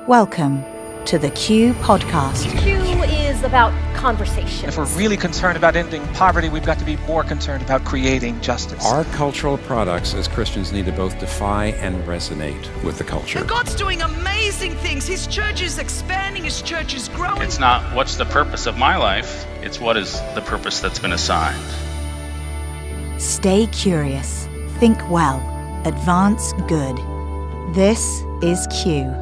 Welcome to the Q Podcast. Q is about conversation. If we're really concerned about ending poverty, we've got to be more concerned about creating justice. Our cultural products as Christians need to both defy and resonate with the culture. And God's doing amazing things. His church is expanding, His church is growing. It's not what's the purpose of my life, it's what is the purpose that's been assigned. Stay curious, think well, advance good. This is Q.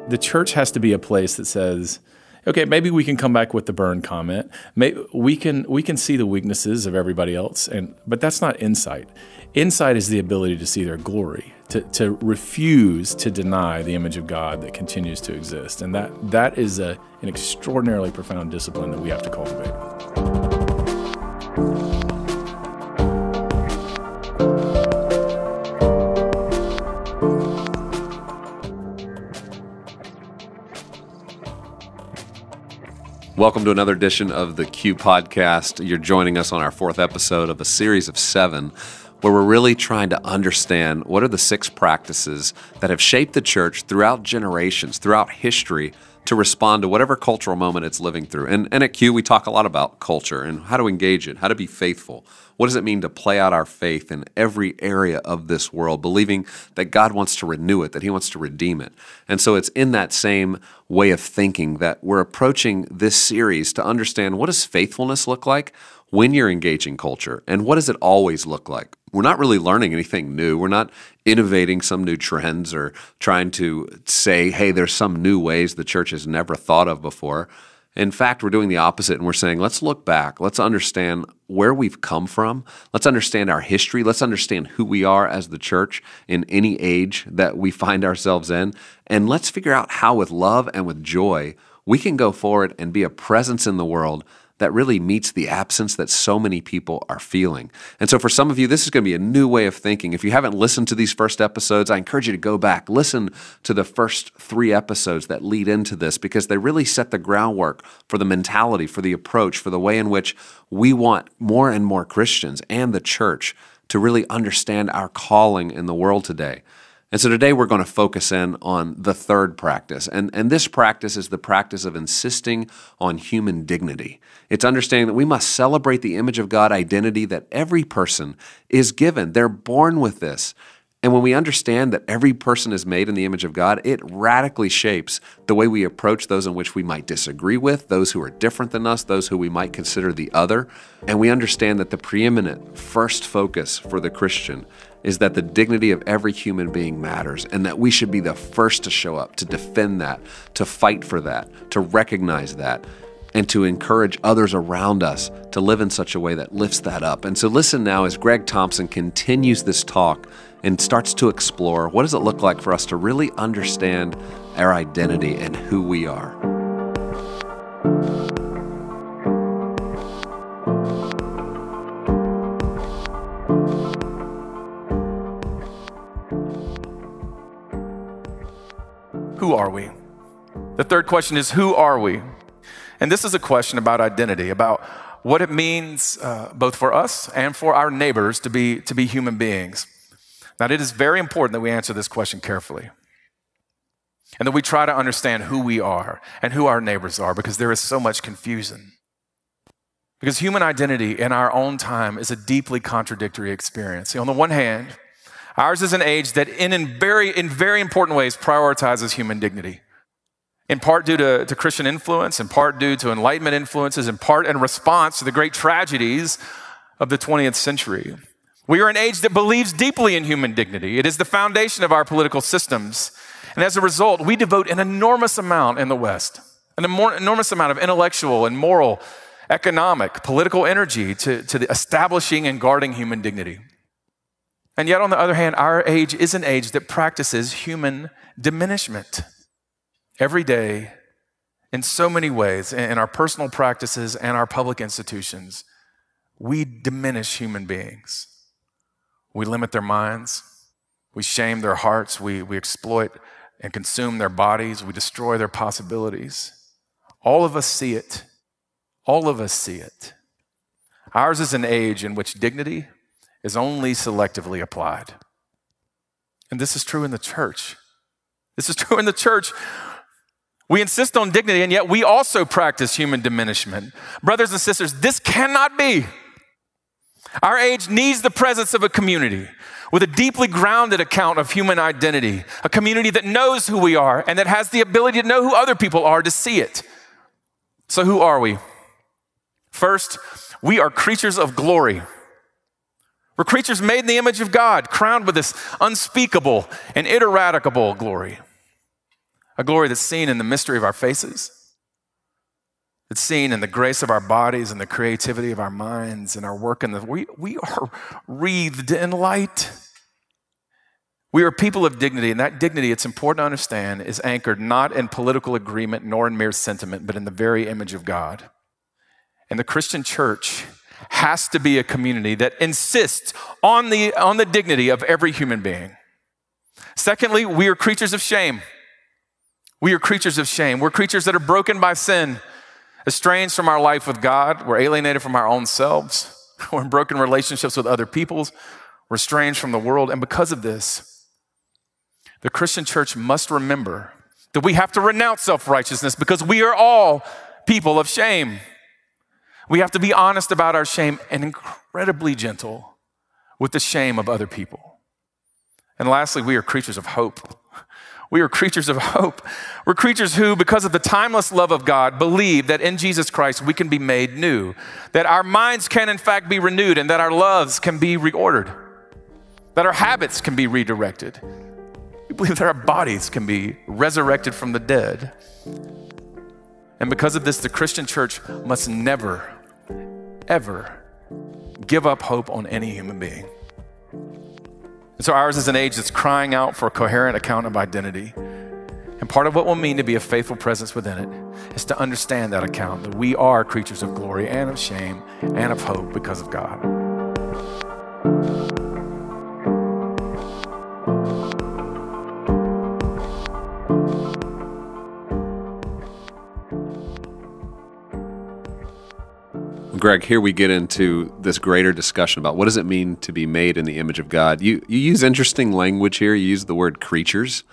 The church has to be a place that says, okay, maybe we can come back with the burn comment. Maybe we can see the weaknesses of everybody else, but that's not insight. Insight is the ability to see their glory, to refuse to deny the image of God that continues to exist. And that is an extraordinarily profound discipline that we have to cultivate. Welcome to another edition of the Q Podcast. You're joining us on our fourth episode of a series of 7 where we're really trying to understand what are the 6 practices that have shaped the church throughout generations, throughout history, to respond to whatever cultural moment it's living through. And at Q, we talk a lot about culture and how to engage it, how to be faithful. What does it mean to play out our faith in every area of this world, believing that God wants to renew it, that He wants to redeem it? And so it's in that same way of thinking that we're approaching this series to understand, what does faithfulness look like when you're engaging culture, and what does it always look like? We're not really learning anything new. We're not innovating some new trends or trying to say, hey, there's some new ways the church has never thought of before. In fact, we're doing the opposite, and we're saying, let's look back. Let's understand where we've come from. Let's understand our history. Let's understand who we are as the church in any age that we find ourselves in. And let's figure out how, with love and with joy, we can go forward and be a presence in the world that really meets the absence that so many people are feeling. And so for some of you, this is going to be a new way of thinking. If you haven't listened to these first episodes, I encourage you to go back, listen to the first 3 episodes that lead into this, because they really set the groundwork for the mentality, for the approach, for the way in which we want more and more Christians and the church to really understand our calling in the world today. And so today we're going to focus in on the third practice. And this practice is the practice of insisting on human dignity. It's understanding that we must celebrate the image of God identity that every person is given. They're born with this. And when we understand that every person is made in the image of God, it radically shapes the way we approach those in which we might disagree with, those who are different than us, those who we might consider the other. And we understand that the preeminent first focus for the Christian is that the dignity of every human being matters, and that we should be the first to show up, to defend that, to fight for that, to recognize that, and to encourage others around us to live in such a way that lifts that up. And so listen now as Greg Thompson continues this talk and starts to explore, what does it look like for us to really understand our identity and who we are? Who are we? The third question is, who are we? And this is a question about identity, about what it means both for us and for our neighbors to be human beings. Now, it is very important that we answer this question carefully, and that we try to understand who we are and who our neighbors are, because there is so much confusion. Because human identity in our own time is a deeply contradictory experience. See, on the one hand, ours is an age that in very important ways prioritizes human dignity. In part due to Christian influence, in part due to Enlightenment influences, in part in response to the great tragedies of the 20th century. We are an age that believes deeply in human dignity. It is the foundation of our political systems. And as a result, we devote an enormous amount in the West, an enormous amount of intellectual and moral, economic, political energy to the establishing and guarding human dignity. And yet, on the other hand, our age is an age that practices human diminishment. Every day, in so many ways, in our personal practices and our public institutions, we diminish human beings. We limit their minds. We shame their hearts. We exploit and consume their bodies. We destroy their possibilities. All of us see it. All of us see it. Ours is an age in which dignity is only selectively applied. And this is true in the church. This is true in the church. We insist on dignity, and yet we also practice human diminishment. Brothers and sisters, this cannot be. Our age needs the presence of a community with a deeply grounded account of human identity, a community that knows who we are and that has the ability to know who other people are to see it. So who are we? First, we are creatures of glory. We're creatures made in the image of God, crowned with this unspeakable and ineradicable glory. A glory that's seen in the mystery of our faces. It's seen in the grace of our bodies and the creativity of our minds and our work. We are wreathed in light. We are people of dignity, and that dignity, it's important to understand, is anchored not in political agreement nor in mere sentiment, but in the very image of God. And the Christian church has to be a community that insists on the dignity of every human being. Secondly, we are creatures of shame. We are creatures of shame. We're creatures that are broken by sin, estranged from our life with God. We're alienated from our own selves. We're in broken relationships with other peoples. We're estranged from the world. And because of this, the Christian church must remember that we have to renounce self-righteousness because we are all people of shame. We have to be honest about our shame and incredibly gentle with the shame of other people. And lastly, we are creatures of hope. We are creatures of hope. We're creatures who, because of the timeless love of God, believe that in Jesus Christ we can be made new, that our minds can in fact be renewed, and that our loves can be reordered, that our habits can be redirected. We believe that our bodies can be resurrected from the dead. And because of this, the Christian church must never, ever give up hope on any human being. And so ours is an age that's crying out for a coherent account of identity. And part of what will mean to be a faithful presence within it is to understand that account, that we are creatures of glory and of shame and of hope because of God. Greg, here we get into this greater discussion about what does it mean to be made in the image of God. You use interesting language here. You use the word creatures,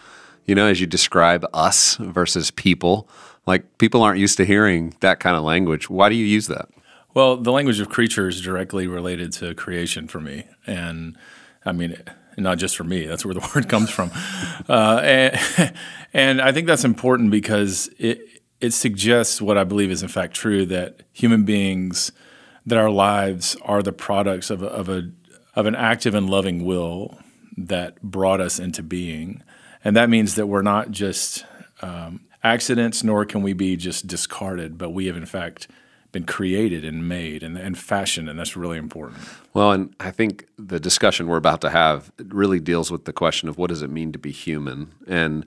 as you describe us versus people. Like, people aren't used to hearing that kind of language. Why do you use that? Well, the language of creature is directly related to creation for me. And I mean, not just for me, that's where the word comes from. And I think that's important because it suggests what I believe is in fact true, that human beings, that our lives are the products of an active and loving will that brought us into being. And that means that we're not just accidents, nor can we be just discarded, but we have in fact been created and made and fashioned, and that's really important. Well, and I think the discussion we're about to have really deals with the question of what does it mean to be human. And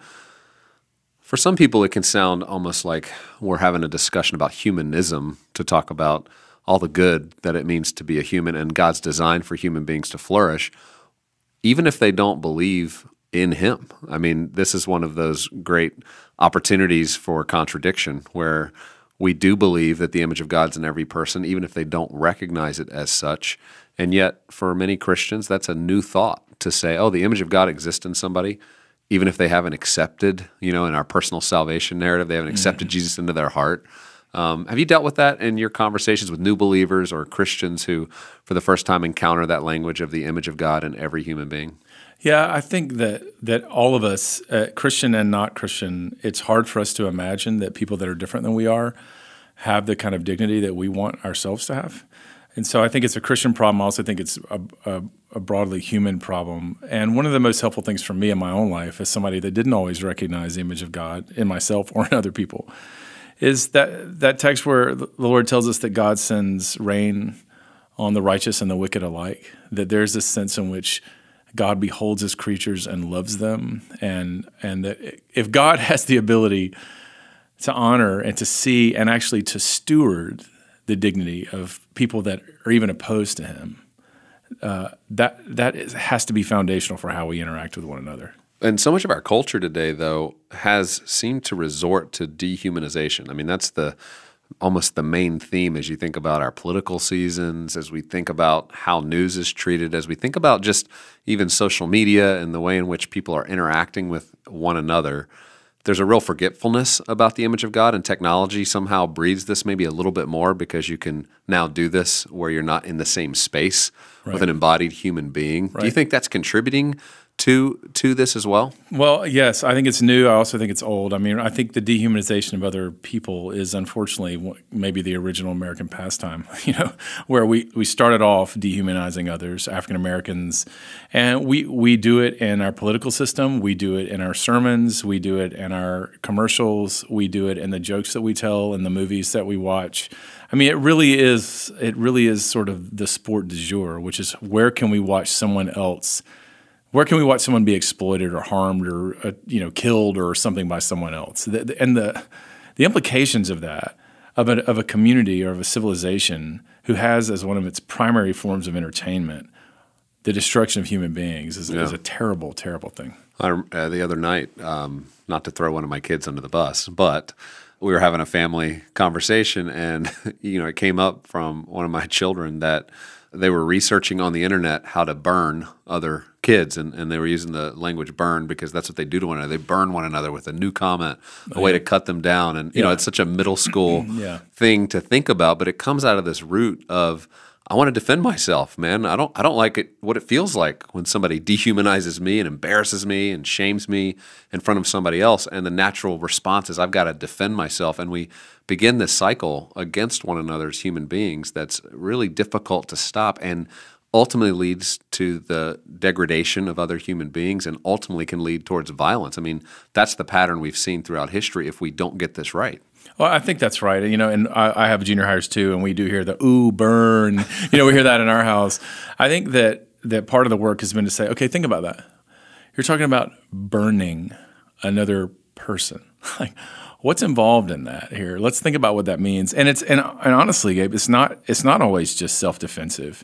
for some people, it can sound almost like we're having a discussion about humanism to talk about all the good that it means to be a human and God's design for human beings to flourish, even if they don't believe in Him. I mean, this is one of those great opportunities for contradiction where we do believe that the image of God's in every person, even if they don't recognize it as such. And yet, for many Christians, that's a new thought to say, oh, the image of God exists in somebody, even if they haven't accepted, in our personal salvation narrative, they haven't accepted Jesus into their heart. Have you dealt with that in your conversations with new believers or Christians who, for the first time, encounter that language of the image of God in every human being? Yeah, I think that all of us, Christian and not Christian, it's hard for us to imagine that people that are different than we are have the kind of dignity that we want ourselves to have. And so I think it's a Christian problem. I also think it's a broadly human problem. And one of the most helpful things for me in my own life as somebody that didn't always recognize the image of God in myself or in other people is that text where the Lord tells us that God sends rain on the righteous and the wicked alike, that there's this sense in which God beholds His creatures and loves them, and that if God has the ability to honor and to see and actually to steward the dignity of people that are even opposed to Him, has to be foundational for how we interact with one another. And so much of our culture today, though, has seemed to resort to dehumanization. I mean, that's the almost the main theme as you think about our political seasons, as we think about how news is treated, as we think about just even social media and the way in which people are interacting with one another. There's a real forgetfulness about the image of God, and technology somehow breeds this maybe a little bit more because you can now do this where you're not in the same space with an embodied human being. Right. Do you think that's contributing to this as well? Well, yes, I think it's new. I also think it's old. I mean, I think the dehumanization of other people is unfortunately maybe the original American pastime, where we started off dehumanizing others, African Americans, and we do it in our political system, we do it in our sermons, we do it in our commercials, we do it in the jokes that we tell, in the movies that we watch. I mean, it really is sort of the sport du jour, which is where can we watch someone be exploited or harmed or killed or something by someone else? And the implications of that, of a community or of a civilization who has as one of its primary forms of entertainment the destruction of human beings is a terrible, terrible thing. The other night, not to throw one of my kids under the bus, but we were having a family conversation, and it came up from one of my children that they were researching on the internet how to burn other kids, and they were using the language burn because that's what they do to one another. They burn one another with a new comment, a way to cut them down. And, it's such a middle school thing to think about, but it comes out of this root of, I want to defend myself, man. I don't like it, what it feels like when somebody dehumanizes me and embarrasses me and shames me in front of somebody else. And the natural response is I've got to defend myself. And we begin this cycle against one another as human beings that's really difficult to stop and ultimately leads to the degradation of other human beings and ultimately can lead towards violence. I mean, that's the pattern we've seen throughout history if we don't get this right. Well, I think that's right. And I have junior hires too, and we do hear the ooh, burn. We hear that in our house. I think that part of the work has been to say, okay, think about that. You're talking about burning another person. Like, what's involved in that here? Let's think about what that means. And honestly, Gabe, it's not always just self-defensive.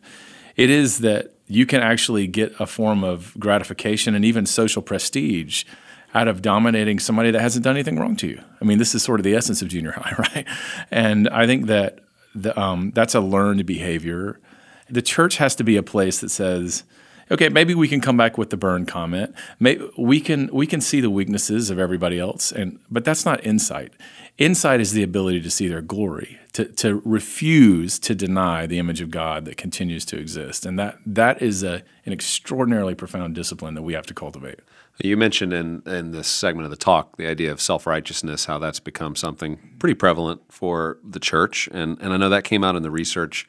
It is that you can actually get a form of gratification and even social prestige out of dominating somebody that hasn't done anything wrong to you. I mean, this is sort of the essence of junior high, right? And I think that that's a learned behavior. The church has to be a place that says, okay, maybe we can come back with the burn comment. Maybe we can see the weaknesses of everybody else, but that's not insight. Insight is the ability to see their glory, to refuse to deny the image of God that continues to exist, and that is an extraordinarily profound discipline that we have to cultivate. You mentioned in this segment of the talk the idea of self-righteousness, how that's become something pretty prevalent for the church, and I know that came out in the research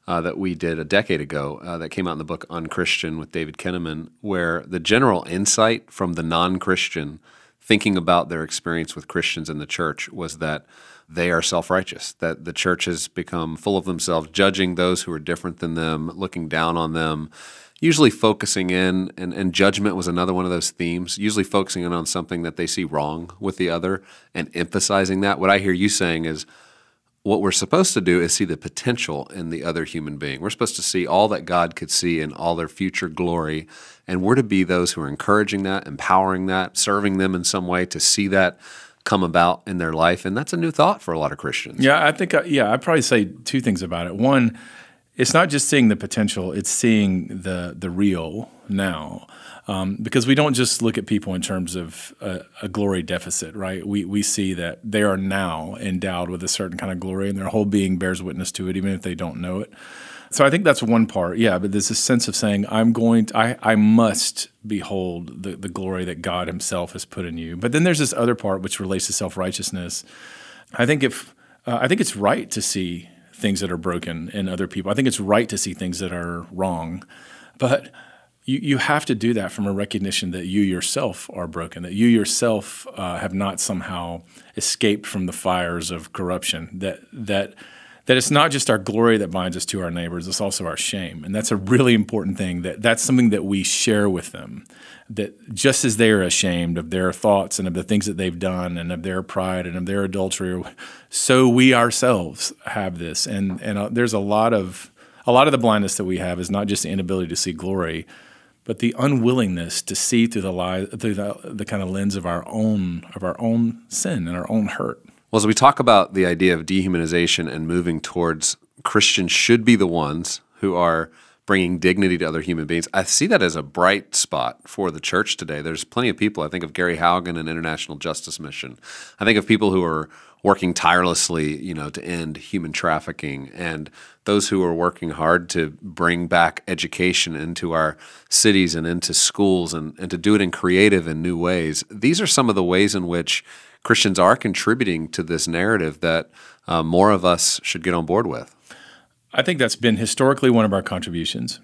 that we did a decade ago that came out in the book Unchristian with David Kinnaman, where the general insight from the non-Christian thinking about their experience with Christians in the church was that they are self-righteous, that the church has become full of themselves, judging those who are different than them, looking down on them, usually focusing in, and judgment was another one of those themes, usually focusing in on something that they see wrong with the other and emphasizing that. What I hear you saying is, what we're supposed to do is see the potential in the other human being. We're supposed to see all that God could see in all their future glory, and we're to be those who are encouraging that, empowering that, serving them in some way to see that come about in their life, and that's a new thought for a lot of Christians. Yeah, I think, I'd probably say two things about it. One, it's not just seeing the potential, it's seeing the real now. Because we don't just look at people in terms of a glory deficit, right? We see that they are now endowed with a certain kind of glory, and their whole being bears witness to it, even if they don't know it. So I think that's one part, but there's this sense of saying, I must behold the glory that God himself has put in you. But then there's this other part which relates to self-righteousness. I think it's right to see things that are broken in other people. I think it's right to see things that are wrong, but you have to do that from a recognition that you yourself are broken, that you yourself have not somehow escaped from the fires of corruption, that it's not just our glory that binds us to our neighbors, it's also our shame. And that's a really important thing, that's something that we share with them, that just as they are ashamed of their thoughts and of the things that they've done and of their pride and of their adultery, so we ourselves have this. And there's a lot of the blindness that we have is not just the inability to see glory, but the unwillingness to see through the kind of lens of our own sin and our own hurt. Well, as we talk about the idea of dehumanization and moving towards Christians should be the ones who are bringing dignity to other human beings, I see that as a bright spot for the church today. There's plenty of people. I think of Gary Haugen and International Justice Mission. I think of people who are working tirelessly, to end human trafficking, and those who are working hard to bring back education into our cities and into schools and to do it in creative and new ways. These are some of the ways in which Christians are contributing to this narrative that more of us should get on board with. I think that's been historically one of our contributions,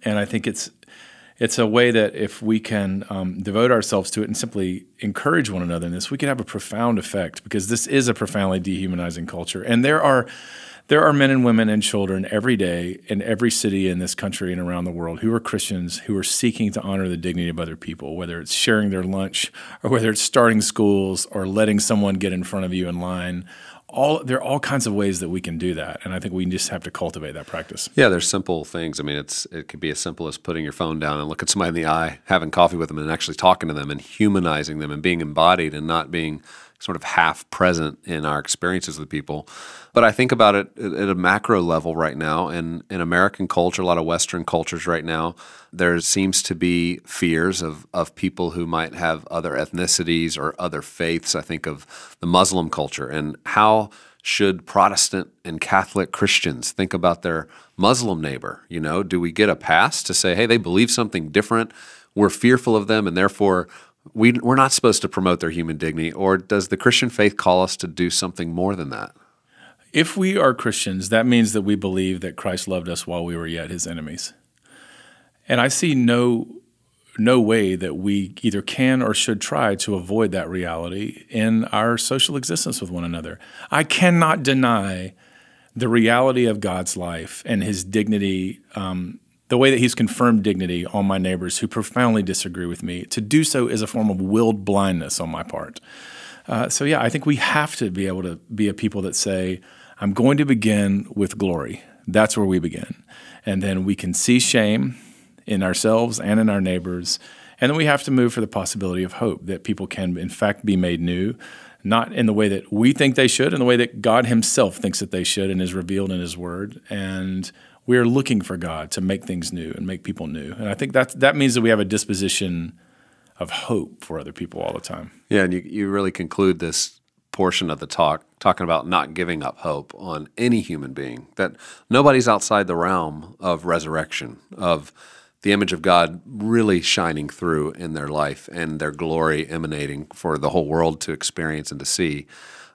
and I think it's a way that if we can devote ourselves to it and simply encourage one another in this, we can have a profound effect, because this is a profoundly dehumanizing culture. And there are men and women and children every day in every city in this country and around the world who are Christians, who are seeking to honor the dignity of other people, whether it's sharing their lunch or whether it's starting schools or letting someone get in front of you in line. There are all kinds of ways that we can do that, and I think we just have to cultivate that practice. Yeah, there's simple things. I mean, it could be as simple as putting your phone down and look at somebody in the eye, having coffee with them, and actually talking to them and humanizing them and being embodied and not being sort of half present in our experiences with people. But I think about it at a macro level right now, and in American culture, a lot of Western cultures right now, there seems to be fears of people who might have other ethnicities or other faiths. I think of the Muslim culture, and how should Protestant and Catholic Christians think about their Muslim neighbor? Do we get a pass to say, hey, they believe something different, we're fearful of them, and therefore we're not supposed to promote their human dignity? Or does the Christian faith call us to do something more than that? If we are Christians, that means that we believe that Christ loved us while we were yet his enemies. And I see no way that we either can or should try to avoid that reality in our social existence with one another. I cannot deny the reality of God's life and his dignity, the way that he's confirmed dignity on my neighbors who profoundly disagree with me. To do so is a form of willed blindness on my part. So I think we have to be able to be a people that say, I'm going to begin with glory. That's where we begin. And then we can see shame in ourselves and in our neighbors. And then we have to move for the possibility of hope, that people can in fact be made new, not in the way that we think they should, in the way that God himself thinks that they should and is revealed in his word. And we are looking for God to make things new and make people new. And I think that means that we have a disposition of hope for other people all the time. Yeah, and you really conclude this portion of the talking about not giving up hope on any human being, that nobody's outside the realm of resurrection, of the image of God really shining through in their life and their glory emanating for the whole world to experience and to see.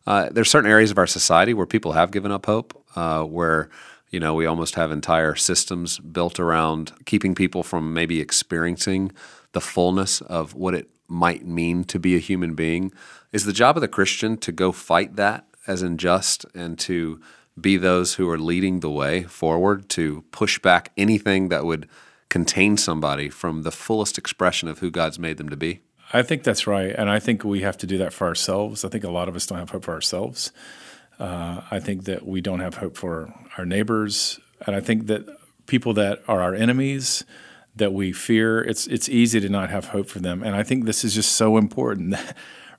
There's certain areas of our society where people have given up hope, where we almost have entire systems built around keeping people from maybe experiencing the fullness of what it might mean to be a human being. Is the job of the Christian to go fight that as unjust and to be those who are leading the way forward, to push back anything that would contain somebody from the fullest expression of who God's made them to be? I think that's right, and I think we have to do that for ourselves. I think a lot of us don't have hope for ourselves. I think that we don't have hope for our neighbors, and I think that people that are our enemies, that we fear, it's easy to not have hope for them. And I think this is just so important.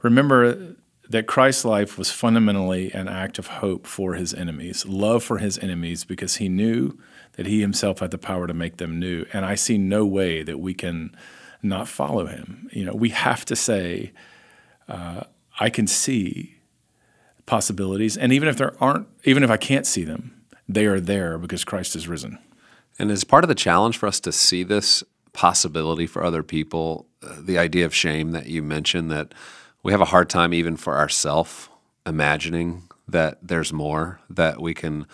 Remember that Christ's life was fundamentally an act of hope for his enemies, love for his enemies, because he knew that he himself had the power to make them new. And I see no way that we can not follow him. We have to say, I can see possibilities, and even if I can't see them, they are there because Christ is risen. And as part of the challenge for us to see this possibility for other people, the idea of shame that you mentioned, that we have a hard time even for ourselves imagining that there's more, that we can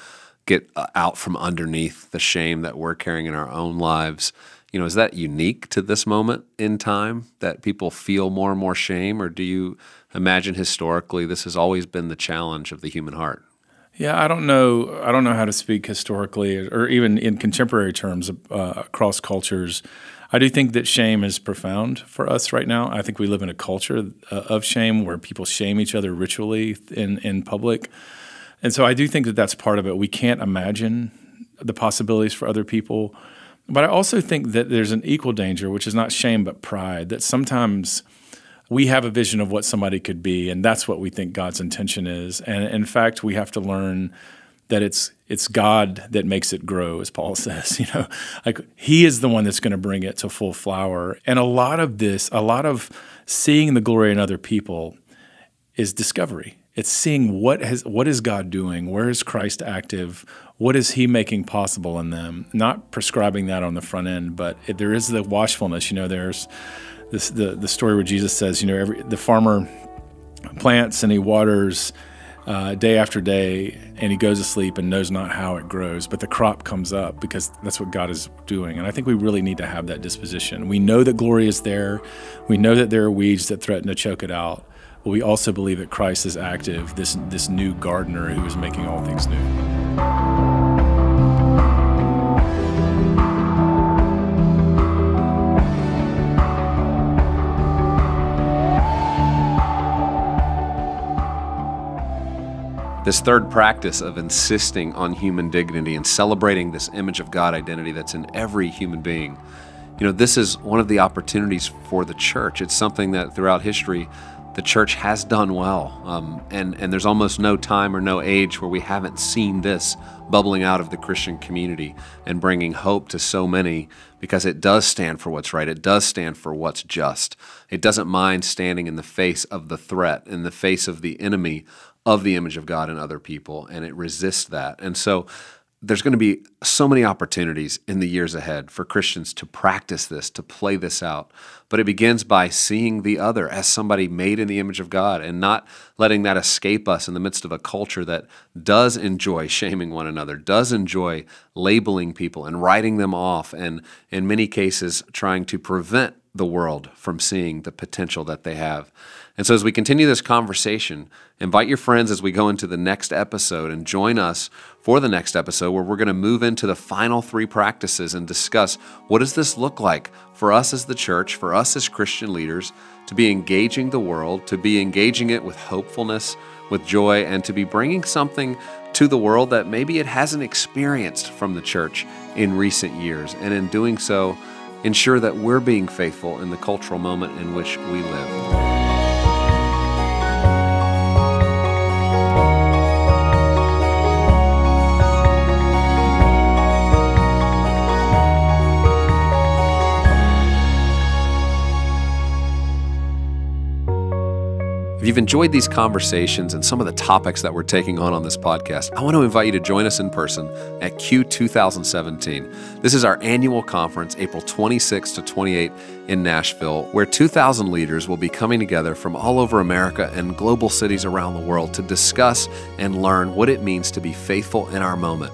get out from underneath the shame that we're carrying in our own lives. Is that unique to this moment in time, that people feel more and more shame, or do you imagine historically this has always been the challenge of the human heart? Yeah, I don't know how to speak historically or even in contemporary terms across cultures. I do think that shame is profound for us right now. I think we live in a culture of shame where people shame each other ritually in public. And so I do think that that's part of it. We can't imagine the possibilities for other people. But I also think that there's an equal danger, which is not shame but pride, that sometimes we have a vision of what somebody could be, and that's what we think God's intention is. And in fact, we have to learn that it's God that makes it grow, as Paul says. Like He is the one that's going to bring it to full flower. And a lot of seeing the glory in other people is discovery. It's seeing what is God doing, where is Christ active, what is He making possible in them. Not prescribing that on the front end, but there is the watchfulness. There's the story where Jesus says, the farmer plants and he waters day after day, and he goes to sleep and knows not how it grows, but the crop comes up because that's what God is doing. And I think we really need to have that disposition. We know that glory is there. We know that there are weeds that threaten to choke it out. But we also believe that Christ is active, this new gardener who is making all things new. This third practice of insisting on human dignity and celebrating this image of God identity that's in every human being, this is one of the opportunities for the church. It's something that throughout history, the church has done well. And there's almost no time or no age where we haven't seen this bubbling out of the Christian community and bringing hope to so many, because it does stand for what's right. It does stand for what's just. It doesn't mind standing in the face of the threat, in the face of the enemy of the image of God in other people, and it resists that. And so there's going to be so many opportunities in the years ahead for Christians to practice this, to play this out. But it begins by seeing the other as somebody made in the image of God and not letting that escape us in the midst of a culture that does enjoy shaming one another, does enjoy labeling people and writing them off, and in many cases trying to prevent the world from seeing the potential that they have. And so as we continue this conversation, invite your friends as we go into the next episode, and join us for the next episode where we're going to move into the final three practices and discuss what does this look like for us as the church, for us as Christian leaders, to be engaging the world, to be engaging it with hopefulness, with joy, and to be bringing something to the world that maybe it hasn't experienced from the church in recent years. And in doing so, ensure that we're being faithful in the cultural moment in which we live. If you've enjoyed these conversations and some of the topics that we're taking on this podcast, I want to invite you to join us in person at Q 2017. This is our annual conference, April 26 to 28 in Nashville, where 2,000 leaders will be coming together from all over America and global cities around the world to discuss and learn what it means to be faithful in our moment.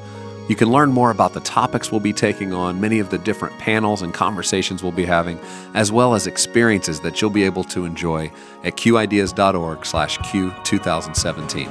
You can learn more about the topics we'll be taking on, many of the different panels and conversations we'll be having, as well as experiences that you'll be able to enjoy at qideas.org/Q2017.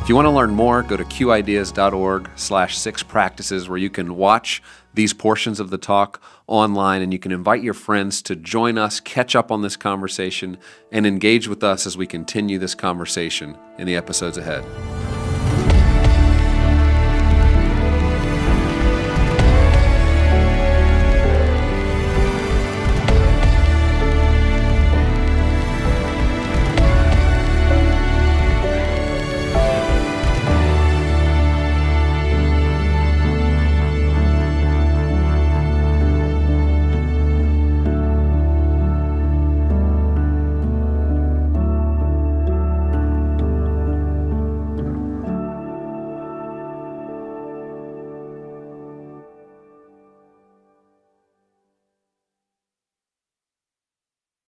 If you want to learn more, go to qideas.org/6practices, where you can watch these portions of the talk online, and you can invite your friends to join us, catch up on this conversation, and engage with us as we continue this conversation in the episodes ahead.